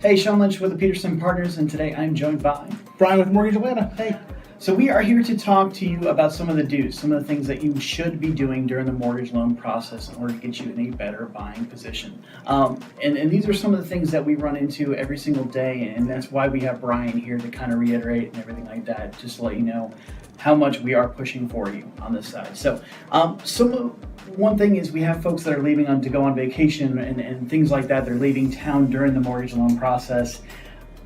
Hey, Sean Lynch with the Peterson Partners, and today I'm joined by Brian with Mortgage Atlanta. Hey. So we are here to talk to you about some of the do's, some of the things that you should be doing during the mortgage loan process in order to get you in a better buying position. And these are some of the things that we run into every single day, and that's why we have Brian here to kind of reiterate and everything like that, just to let you know how much we are pushing for you on this side. So one thing is we have folks that are leaving to go on vacation and things like that. They're leaving town during the mortgage loan process.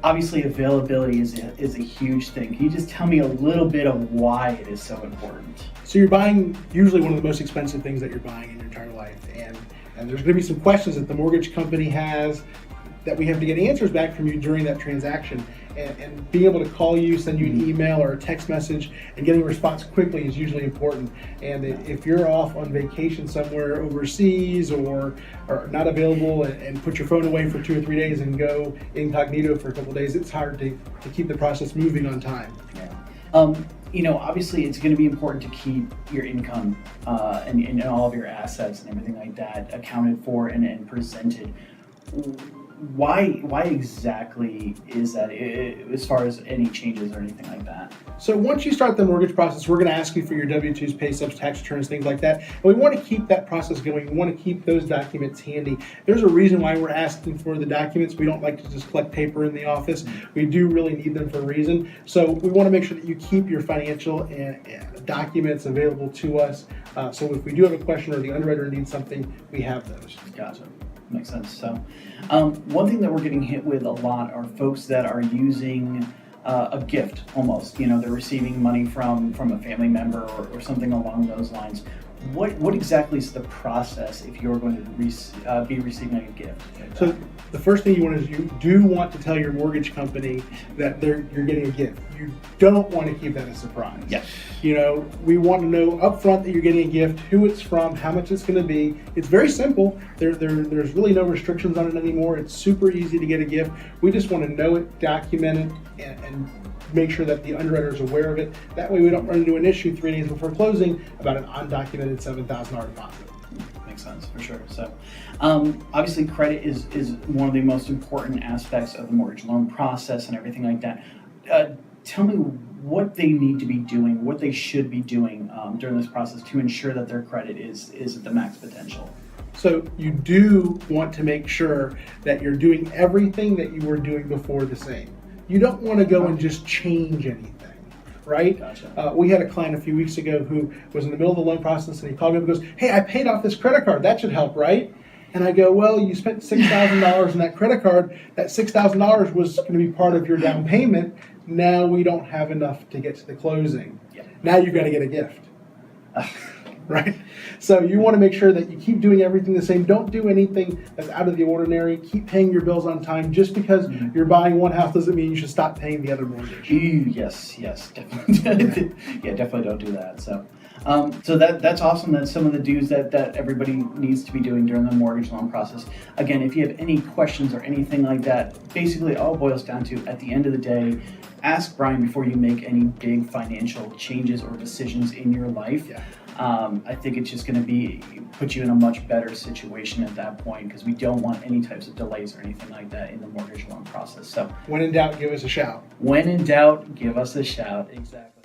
Obviously, availability is a huge thing. Can you just tell me a little bit of why it is so important? So you're buying usually one of the most expensive things that you're buying in your entire life. And there's going to be some questions that the mortgage company has that we have to get answers back from you during that transaction. And being able to call you, send you an email or a text message, and getting a response quickly is usually important. And if you're off on vacation somewhere overseas or not available and put your phone away for 2 or 3 days and go incognito for a couple of days, it's hard to keep the process moving on time. Yeah. Obviously it's going to be important to keep your income and all of your assets and everything like that accounted for and presented. Why exactly is that, as far as any changes or anything like that? So once you start the mortgage process, we're going to ask you for your W-2s, pay stubs, tax returns, things like that. And we want to keep that process going. We want to keep those documents handy. There's a reason why we're asking for the documents. We don't like to just collect paper in the office. We do really need them for a reason. So we want to make sure that you keep your financial documents available to us. So if we do have a question or the underwriter needs something, we have those. Gotcha. Makes sense. So one thing that we're getting hit with a lot are folks that are using a gift almost. They're receiving money from a family member or something along those lines. What exactly is the process if you're going to be receiving a gift? So the first thing you want is you do want to tell your mortgage company that you're getting a gift. You don't want to keep that a surprise. Yes. We want to know up front that you're getting a gift, who it's from, how much it's going to be. It's very simple. There's really no restrictions on it anymore. It's super easy to get a gift. We just want to know it, document it, and make sure that the underwriter is aware of it. That way we don't run into an issue 3 days before closing about an undocumented $7,000 deposit. Makes sense, for sure. So obviously credit is one of the most important aspects of the mortgage loan process and everything like that. Tell me what they need to be doing, what they should be doing during this process to ensure that their credit is at the max potential. So you do want to make sure that you're doing everything that you were doing before the same. You don't want to go and just change anything, right? Gotcha. We had a client a few weeks ago who was in the middle of the loan process, and he called me up and goes, "Hey, I paid off this credit card. That should help, right?" And I go, "Well, you spent $6,000 on that credit card. That $6,000 was going to be part of your down payment. Now we don't have enough to get to the closing. Yeah. Now you've got to get a gift." Right? So you want to make sure that you keep doing everything the same. Don't do anything that's out of the ordinary. Keep paying your bills on time. Just because you're buying one house doesn't mean you should stop paying the other mortgage. Yes, definitely. Yeah, definitely don't do that. So that's awesome. That's some of the do's that everybody needs to be doing during the mortgage loan process. Again, if you have any questions or anything like that, basically all it boils down to, at the end of the day, ask Brian before you make any big financial changes or decisions in your life. Yeah. I think it's just going to put you in a much better situation at that point, because we don't want any types of delays or anything like that in the mortgage loan process. So when in doubt, give us a shout. When in doubt, give us a shout. Exactly.